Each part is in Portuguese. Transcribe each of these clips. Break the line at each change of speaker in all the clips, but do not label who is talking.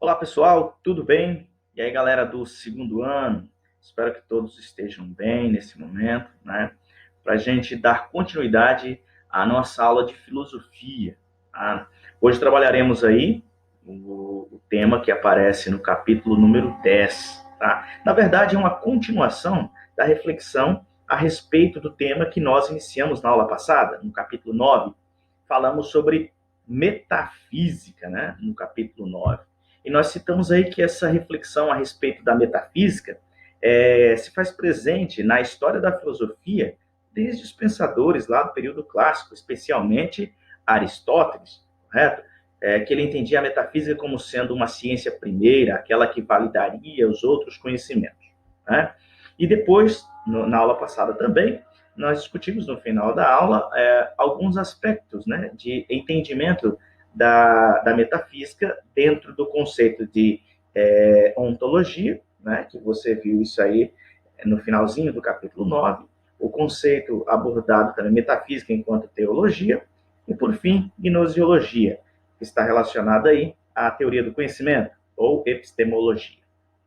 Olá pessoal, tudo bem? E aí galera do segundo ano, espero que todos estejam bem nesse momento, né? Para a gente dar continuidade à nossa aula de filosofia. Tá? Hoje trabalharemos aí o tema que aparece no capítulo número 10. Tá? Na verdade, é uma continuação da reflexão a respeito do tema que nós iniciamos na aula passada, no capítulo 9. Falamos sobre metafísica, né? No capítulo 9. E nós citamos aí que essa reflexão a respeito da metafísica se faz presente na história da filosofia desde os pensadores lá do período clássico, especialmente Aristóteles, correto? Que ele entendia a metafísica como sendo uma ciência primeira, aquela que validaria os outros conhecimentos. Né? E depois, na aula passada também, nós discutimos no final da aula alguns aspectos, né, de entendimento da metafísica dentro do conceito de ontologia, né, que você viu isso aí no finalzinho do capítulo 9, o conceito abordado também metafísica enquanto teologia, e por fim, gnosiologia, que está relacionada aí à teoria do conhecimento, ou epistemologia.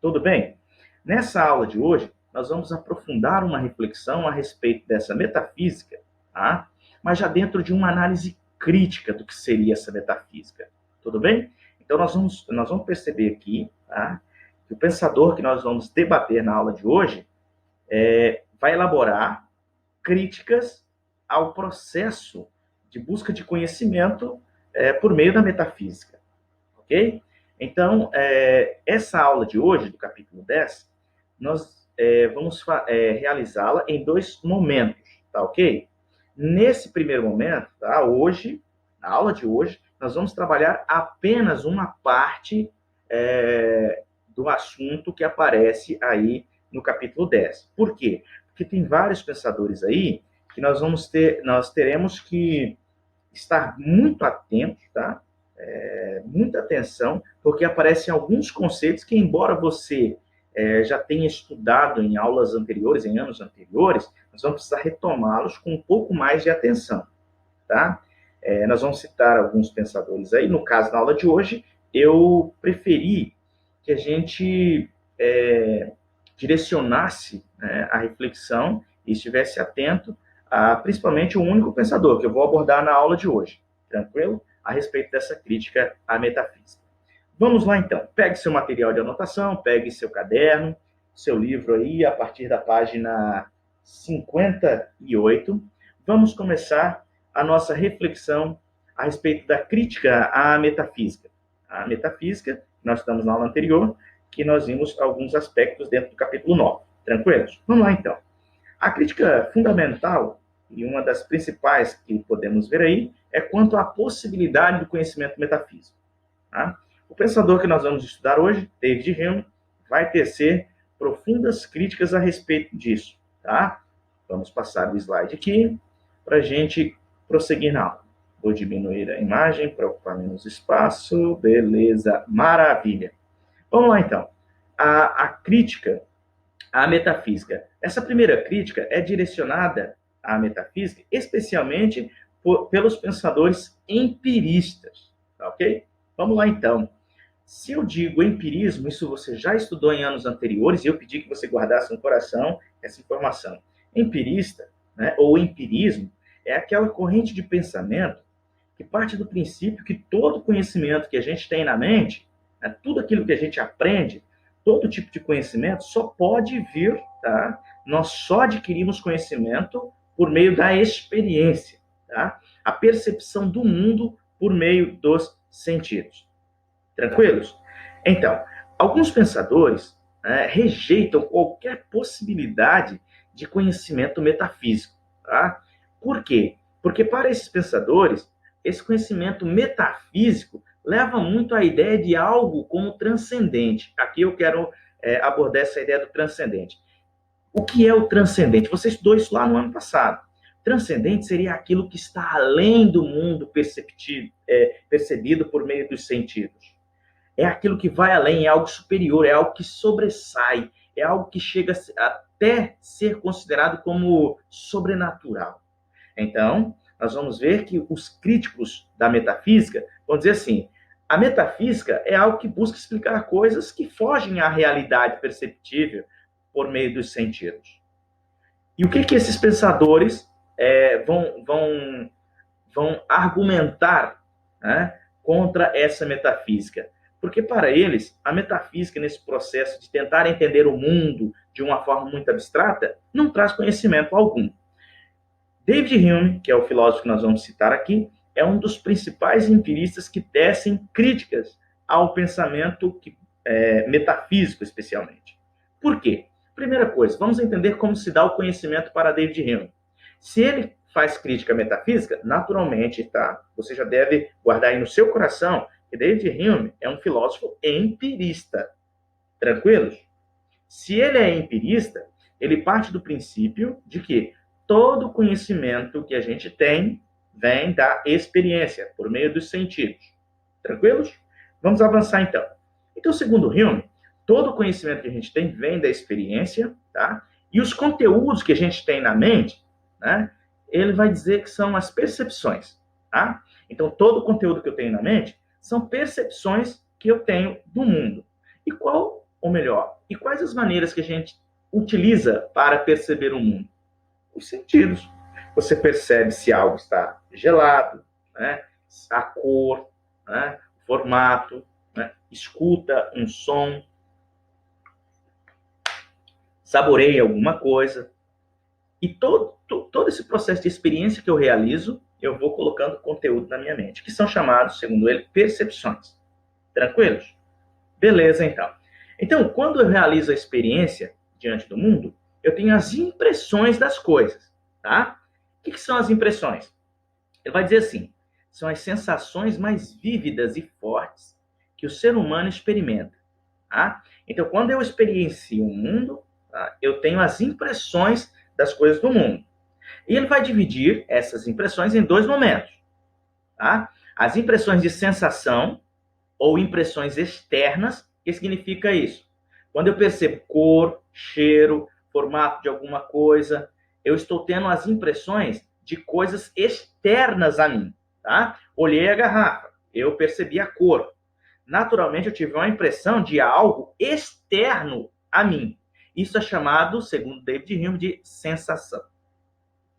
Tudo bem? Nessa aula de hoje, nós vamos aprofundar uma reflexão a respeito dessa metafísica, tá? Mas já dentro de uma análise crítica do que seria essa metafísica. Tudo bem? Então, nós vamos perceber aqui, tá, que o pensador que nós vamos debater na aula de hoje vai elaborar críticas ao processo de busca de conhecimento por meio da metafísica. Ok? Então, essa aula de hoje, do capítulo 10, nós vamos realizá-la em dois momentos, tá ok? Nesse primeiro momento, tá, hoje, na aula de hoje, nós vamos trabalhar apenas uma parte do assunto que aparece aí no capítulo 10. Por quê? Porque tem vários pensadores aí que nós teremos que estar muito atentos, tá? Muita atenção, porque aparecem alguns conceitos que, embora você já tenha estudado em aulas anteriores, em anos anteriores, nós vamos precisar retomá-los com um pouco mais de atenção, tá? Nós vamos citar alguns pensadores aí. No caso, na aula de hoje, eu preferi que a gente direcionasse, né, a reflexão e estivesse atento a, principalmente, o único pensador que eu vou abordar na aula de hoje, tranquilo? A respeito dessa crítica à metafísica. Vamos lá, então. Pegue seu material de anotação, pegue seu caderno, seu livro aí, a partir da página 58. Vamos começar a nossa reflexão a respeito da crítica à metafísica. A metafísica, nós estamos na aula anterior, que nós vimos alguns aspectos dentro do capítulo 9. Tranquilos? Vamos lá, então. A crítica fundamental, e uma das principais que podemos ver aí, é quanto à possibilidade do conhecimento metafísico. Tá? O pensador que nós vamos estudar hoje, David Hume, vai tecer profundas críticas a respeito disso. Tá? Vamos passar o slide aqui para a gente prosseguir na aula. Vou diminuir a imagem para ocupar menos espaço. Beleza, maravilha. Vamos lá, então. A crítica à metafísica. Essa primeira crítica é direcionada à metafísica, especialmente pelos pensadores empiristas. Tá, ok? Vamos lá, então. Se eu digo empirismo, isso você já estudou em anos anteriores, e eu pedi que você guardasse no coração essa informação. Empirista, né, ou empirismo, é aquela corrente de pensamento que parte do princípio que todo conhecimento que a gente tem na mente, né, tudo aquilo que a gente aprende, todo tipo de conhecimento só pode vir, tá? Nós só adquirimos conhecimento por meio da experiência, tá? A percepção do mundo por meio dos sentidos. Tranquilos? Então, alguns pensadores rejeitam qualquer possibilidade de conhecimento metafísico, tá? Por quê? Porque para esses pensadores, esse conhecimento metafísico leva muito à ideia de algo como transcendente. Aqui eu quero abordar essa ideia do transcendente. O que é o transcendente? Você estudou isso lá no ano passado. Transcendente seria aquilo que está além do mundo percebido por meio dos sentidos. É aquilo que vai além, é algo superior, é algo que sobressai, é algo que chega até ser considerado como sobrenatural. Então, nós vamos ver que os críticos da metafísica vão dizer assim, A metafísica é algo que busca explicar coisas que fogem à realidade perceptível por meio dos sentidos. E o que esses pensadores vão argumentar, né, contra essa metafísica? Porque para eles, a metafísica, nesse processo de tentar entender o mundo de uma forma muito abstrata, não traz conhecimento algum. David Hume, que é o filósofo que nós vamos citar aqui, é um dos principais empiristas que tecem críticas ao pensamento metafísico, especialmente. Por quê? Primeira coisa, vamos entender como se dá o conhecimento para David Hume. Se ele faz crítica metafísica, naturalmente, tá? Você já deve guardar aí no seu coração que David Hume é um filósofo empirista. Tranquilos? Se ele é empirista, ele parte do princípio de que todo conhecimento que a gente tem vem da experiência, por meio dos sentidos. Tranquilos? Vamos avançar então. Então, segundo Hume, todo conhecimento que a gente tem vem da experiência, tá? E os conteúdos que a gente tem na mente, né? Ele vai dizer que são as percepções, tá? Então, todo o conteúdo que eu tenho na mente são percepções que eu tenho do mundo. E e quais as maneiras que a gente utiliza para perceber o mundo? Os sentidos. Você percebe se algo está gelado, né? A cor, né? O formato, né? Escuta um som, saboreia alguma coisa. E todo esse processo de experiência que eu realizo, eu vou colocando conteúdo na minha mente, que são chamados, segundo ele, percepções. Tranquilos? Beleza, então. Então, quando eu realizo a experiência diante do mundo, eu tenho as impressões das coisas, tá? O que são as impressões? Ele vai dizer assim, são as sensações mais vívidas e fortes que o ser humano experimenta, tá? Então, quando eu experiencio o mundo, tá? Eu tenho as impressões das coisas do mundo. E ele vai dividir essas impressões em dois momentos, tá? As impressões de sensação ou impressões externas. O que significa isso? Quando eu percebo cor, cheiro, formato de alguma coisa, eu estou tendo as impressões de coisas externas a mim, tá? Olhei a garrafa, eu percebi a cor. Naturalmente, eu tive uma impressão de algo externo a mim. Isso é chamado, segundo David Hume, de sensação,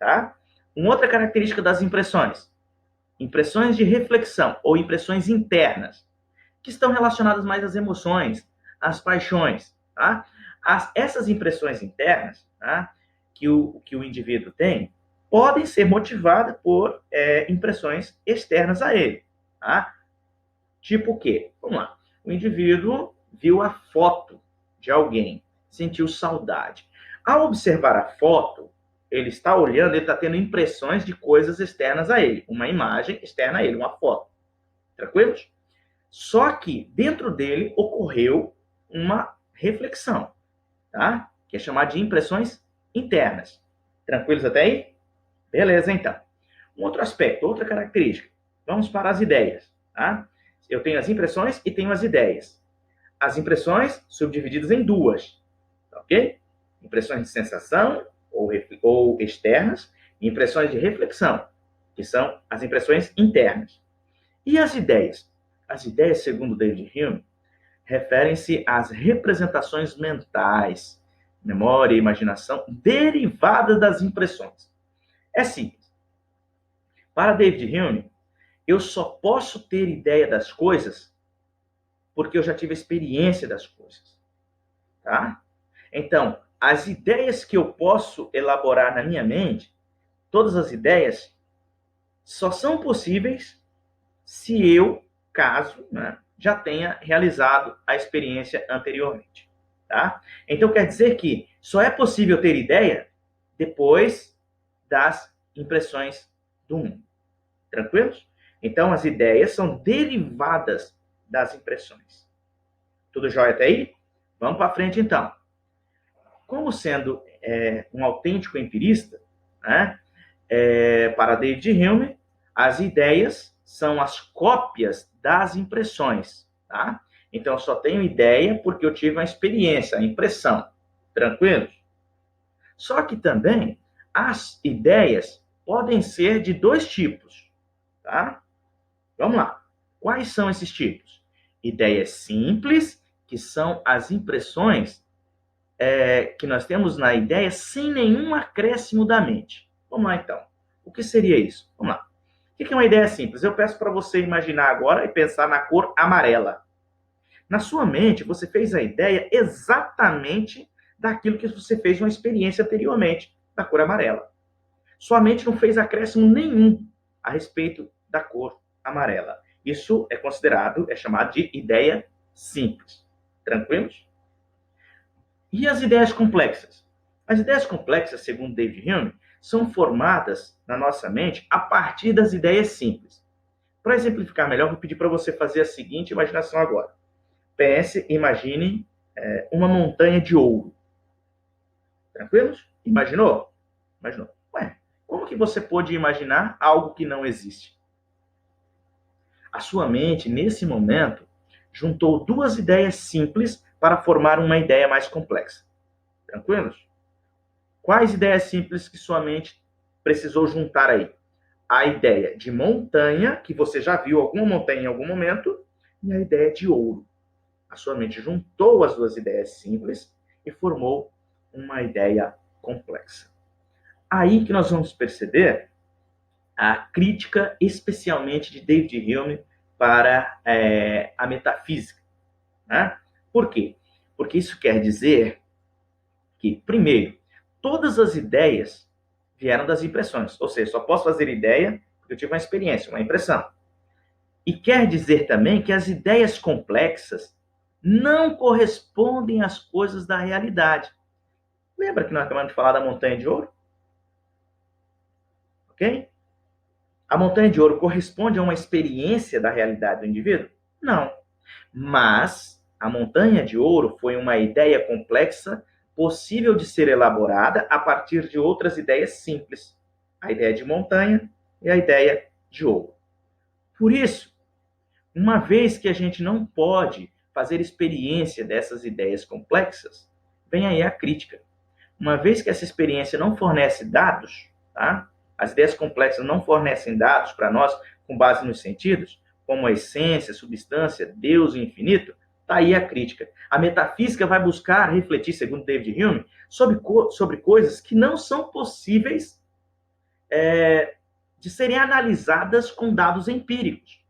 tá? Uma outra característica das impressões de reflexão ou impressões internas, que estão relacionadas mais às emoções, às paixões, tá? Essas impressões internas, tá? que o indivíduo tem, podem ser motivadas por impressões externas a ele, tá? Tipo o quê? Vamos lá. O indivíduo viu a foto de alguém, sentiu saudade. Ao observar a foto, ele está olhando, ele está tendo impressões de coisas externas a ele, uma imagem externa a ele, uma foto. Tranquilos? Só que dentro dele ocorreu uma reflexão, tá? Que é chamada de impressões internas. Tranquilos até aí? Beleza, então. Um outro aspecto, outra característica. Vamos para as ideias, tá? Eu tenho as impressões e tenho as ideias. As impressões subdivididas em duas, ok? Impressões de sensação ou externas e impressões de reflexão, que são as impressões internas. E as ideias? As ideias, segundo David Hume, referem-se às representações mentais, memória e imaginação derivadas das impressões. É simples. Para David Hume, eu só posso ter ideia das coisas porque eu já tive experiência das coisas, tá? Então, as ideias que eu posso elaborar na minha mente, todas as ideias, só são possíveis se eu, caso, né, já tenha realizado a experiência anteriormente, tá? Então, quer dizer que só é possível ter ideia depois das impressões do mundo. Tranquilos? Então, as ideias são derivadas das impressões. Tudo jóia até aí? Vamos para frente, então. Como sendo um autêntico empirista, né, para David Hume, as ideias são as cópias das impressões, tá? Então, eu só tenho ideia porque eu tive uma experiência, a impressão. Tranquilos? Só que também as ideias podem ser de dois tipos, tá? Vamos lá. Quais são esses tipos? Ideias simples, que são as impressões que nós temos na ideia sem nenhum acréscimo da mente. Vamos lá, então. O que seria isso? Vamos lá. O que é uma ideia simples? Eu peço para você imaginar agora e pensar na cor amarela. Na sua mente, você fez a ideia exatamente daquilo que você fez uma experiência anteriormente, da cor amarela. Sua mente não fez acréscimo nenhum a respeito da cor amarela. Isso é considerado, é chamado de ideia simples. Tranquilos? E as ideias complexas? As ideias complexas, segundo David Hume, são formadas na nossa mente a partir das ideias simples. Para exemplificar melhor, vou pedir para você fazer a seguinte imaginação agora. Pense, imagine uma montanha de ouro. Tranquilos? Imaginou? Imaginou. Ué, como que você pôde imaginar algo que não existe? A sua mente, nesse momento, juntou duas ideias simples para formar uma ideia mais complexa. Tranquilos? Quais ideias simples que sua mente precisou juntar aí? A ideia de montanha, que você já viu alguma montanha em algum momento, e a ideia de ouro. A sua mente juntou as duas ideias simples e formou uma ideia complexa. Aí que nós vamos perceber a crítica, especialmente de David Hume, para a metafísica. Né? Por quê? Porque isso quer dizer que, primeiro, todas as ideias vieram das impressões. Ou seja, só posso fazer ideia porque eu tive uma experiência, uma impressão. E quer dizer também que as ideias complexas não correspondem às coisas da realidade. Lembra que nós acabamos de falar da montanha de ouro? Ok? A montanha de ouro corresponde a uma experiência da realidade do indivíduo? Não. Mas a montanha de ouro foi uma ideia complexa possível de ser elaborada a partir de outras ideias simples. A ideia de montanha e a ideia de ouro. Por isso, uma vez que a gente não pode fazer experiência dessas ideias complexas, vem aí a crítica. Uma vez que essa experiência não fornece dados, tá? As ideias complexas não fornecem dados para nós com base nos sentidos, como a essência, substância, Deus e infinito, está aí a crítica. A metafísica vai buscar refletir, segundo David Hume, sobre coisas que não são possíveis de serem analisadas com dados empíricos.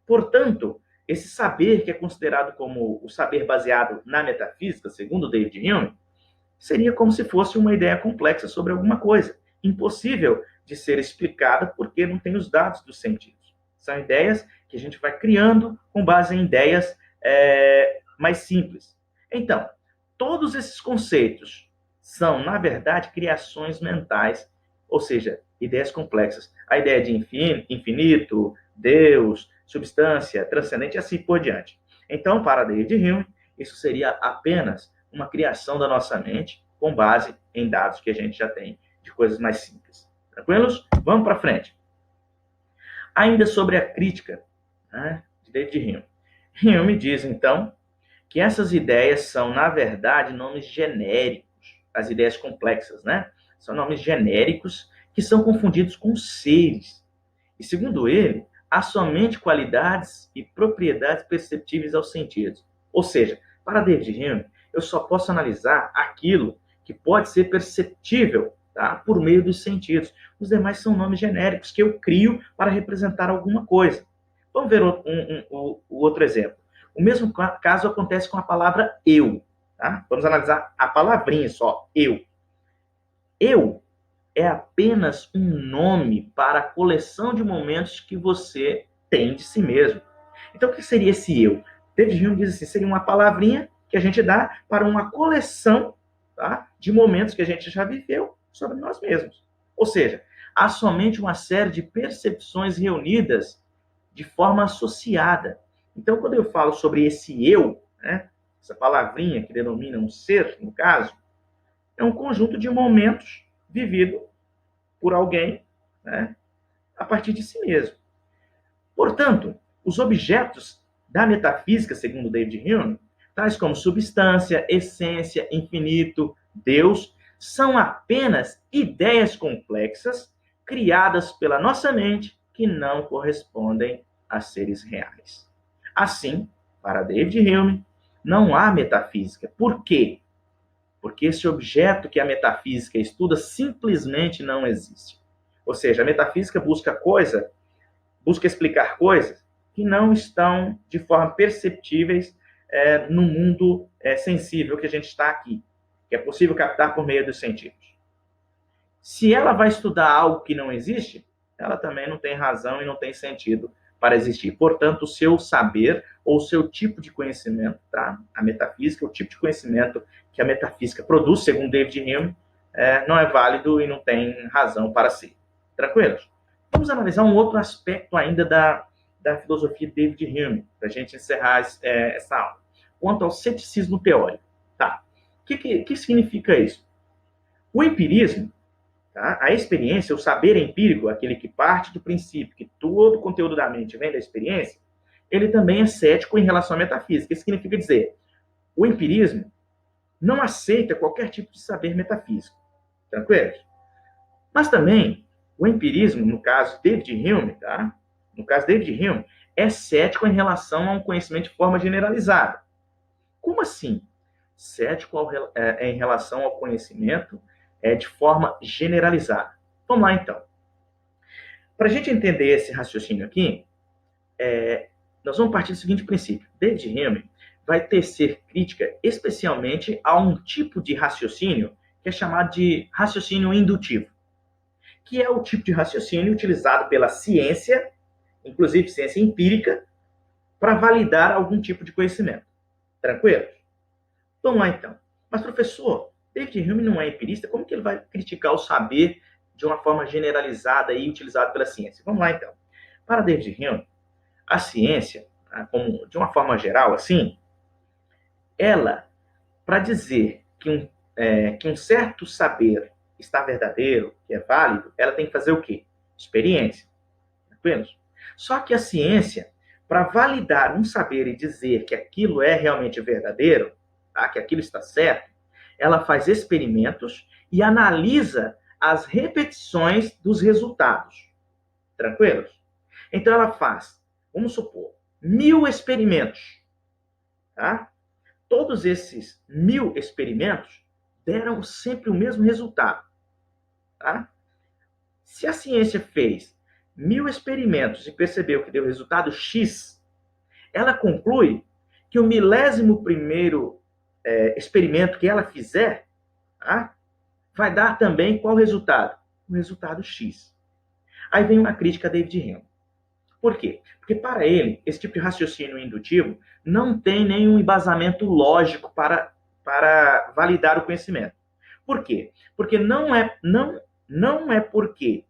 Portanto, esse saber que é considerado como o saber baseado na metafísica, segundo David Hume, seria como se fosse uma ideia complexa sobre alguma coisa, impossível de ser explicada porque não tem os dados dos sentidos. São ideias que a gente vai criando com base em ideias mais simples. Então, todos esses conceitos são, na verdade, criações mentais, ou seja, ideias complexas. A ideia de infinito, Deus, substância, transcendente e assim por diante. Então, para David Hume, isso seria apenas uma criação da nossa mente com base em dados que a gente já tem de coisas mais simples. Tranquilos? Vamos para frente. Ainda sobre a crítica, né, de David Hume. Hume diz, então, que essas ideias são, na verdade, nomes genéricos. As ideias complexas, né? São nomes genéricos que são confundidos com seres. E, segundo ele, há somente qualidades e propriedades perceptíveis aos sentidos. Ou seja, para David Hume, eu só posso analisar aquilo que pode ser perceptível, tá, por meio dos sentidos. Os demais são nomes genéricos que eu crio para representar alguma coisa. Vamos ver o outro exemplo. O mesmo caso acontece com a palavra eu. Tá? Vamos analisar a palavrinha só, eu. Eu é apenas um nome para a coleção de momentos que você tem de si mesmo. Então, o que seria esse eu? David Hume diz assim, seria uma palavrinha que a gente dá para uma coleção, tá, de momentos que a gente já viveu sobre nós mesmos. Ou seja, há somente uma série de percepções reunidas de forma associada. Então, quando eu falo sobre esse eu, né, essa palavrinha que denomina um ser, no caso, é um conjunto de momentos vivido por alguém, né, a partir de si mesmo. Portanto, os objetos da metafísica, segundo David Hume, tais como substância, essência, infinito, Deus, são apenas ideias complexas criadas pela nossa mente que não correspondem a seres reais. Assim, para David Hume, não há metafísica. Por quê? Porque esse objeto que a metafísica estuda simplesmente não existe. Ou seja, a metafísica busca explicar coisas que não estão de forma perceptíveis no mundo sensível que a gente está aqui, que é possível captar por meio dos sentidos. Se ela vai estudar algo que não existe, ela também não tem razão e não tem sentido para existir. Portanto, o seu saber ou o seu tipo de conhecimento, tá? A metafísica, o tipo de conhecimento que a metafísica produz, segundo David Hume, não é válido e não tem razão para ser. Tranquilos? Vamos analisar um outro aspecto ainda da filosofia de David Hume, para a gente encerrar essa aula. Quanto ao ceticismo teórico. Tá? O que significa isso? O empirismo, tá? A experiência, o saber empírico, aquele que parte do princípio que todo o conteúdo da mente vem da experiência, ele também é cético em relação à metafísica. Isso significa dizer, o empirismo não aceita qualquer tipo de saber metafísico. Tranquilo? Mas também, o empirismo, no caso David Hume, tá? No caso David Hume, é cético em relação a um conhecimento de forma generalizada. Como assim? Cético em relação ao conhecimento de forma generalizada. Vamos lá, então. Para a gente entender esse raciocínio aqui, nós vamos partir do seguinte princípio. David Hume vai tecer crítica especialmente a um tipo de raciocínio que é chamado de raciocínio indutivo, que é o tipo de raciocínio utilizado pela ciência, inclusive ciência empírica, para validar algum tipo de conhecimento. Tranquilo? Vamos lá, então. Mas, professor, David Hume não é empirista, como que ele vai criticar o saber de uma forma generalizada e utilizada pela ciência? Vamos lá, então. Para David Hume, a ciência, como, de uma forma geral, assim, ela, para dizer que um certo saber está verdadeiro, que é válido, ela tem que fazer o quê? Experiência. Tranquilos? Só que a ciência, para validar um saber e dizer que aquilo é realmente verdadeiro, tá? Que aquilo está certo, ela faz experimentos e analisa as repetições dos resultados. Tranquilos? Então ela faz, vamos supor, 1000 experimentos. Tá? Todos esses 1000 experimentos deram sempre o mesmo resultado. Tá? Se a ciência fez 1000 experimentos e percebeu que deu resultado X, ela conclui que o 1000º experimento que ela fizer, tá, vai dar também qual resultado? O resultado X. Aí vem uma crítica a David Hume. Por quê? Porque para ele, esse tipo de raciocínio indutivo não tem nenhum embasamento lógico para validar o conhecimento. Por quê? Porque não é porque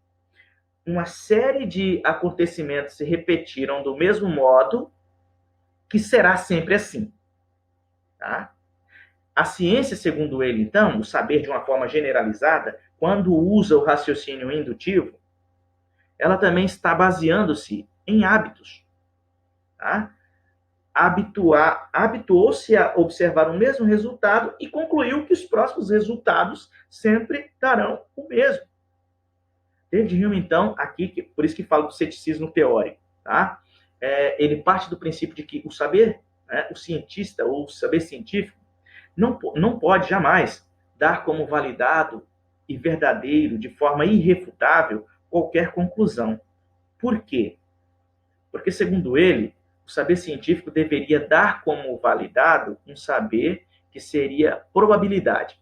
uma série de acontecimentos se repetiram do mesmo modo que será sempre assim. Tá? A ciência, segundo ele, então, o saber de uma forma generalizada, quando usa o raciocínio indutivo, ela também está baseando-se em hábitos. Tá? Habituou-se a observar o mesmo resultado e concluiu que os próximos resultados sempre darão o mesmo. David Hume, então, aqui, por isso que fala do ceticismo teórico, tá? Ele parte do princípio de que o saber, o cientista ou o saber científico, não pode jamais dar como validado e verdadeiro, de forma irrefutável, qualquer conclusão. Por quê? Porque, segundo ele, o saber científico deveria dar como validado um saber que seria probabilidade.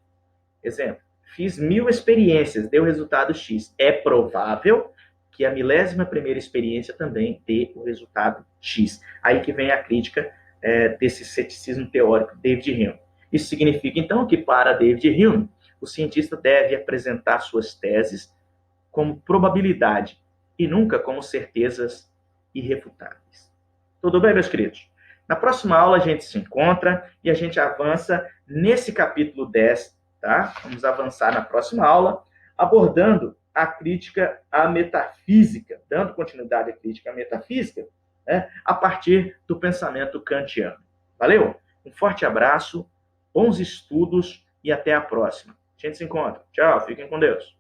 Exemplo, fiz 1000 experiências, deu resultado X. É provável que a 1000ª experiência também dê o resultado X. Aí que vem a crítica desse ceticismo teórico de David Hume. Isso significa, então, que para David Hume, o cientista deve apresentar suas teses como probabilidade e nunca como certezas irrefutáveis. Tudo bem, meus queridos? Na próxima aula a gente se encontra e a gente avança nesse capítulo 10, tá? Vamos avançar na próxima aula, abordando a crítica à metafísica, dando continuidade à crítica à metafísica, né, a partir do pensamento kantiano. Valeu? Um forte abraço, bons estudos e até a próxima. A gente se encontra. Tchau, fiquem com Deus.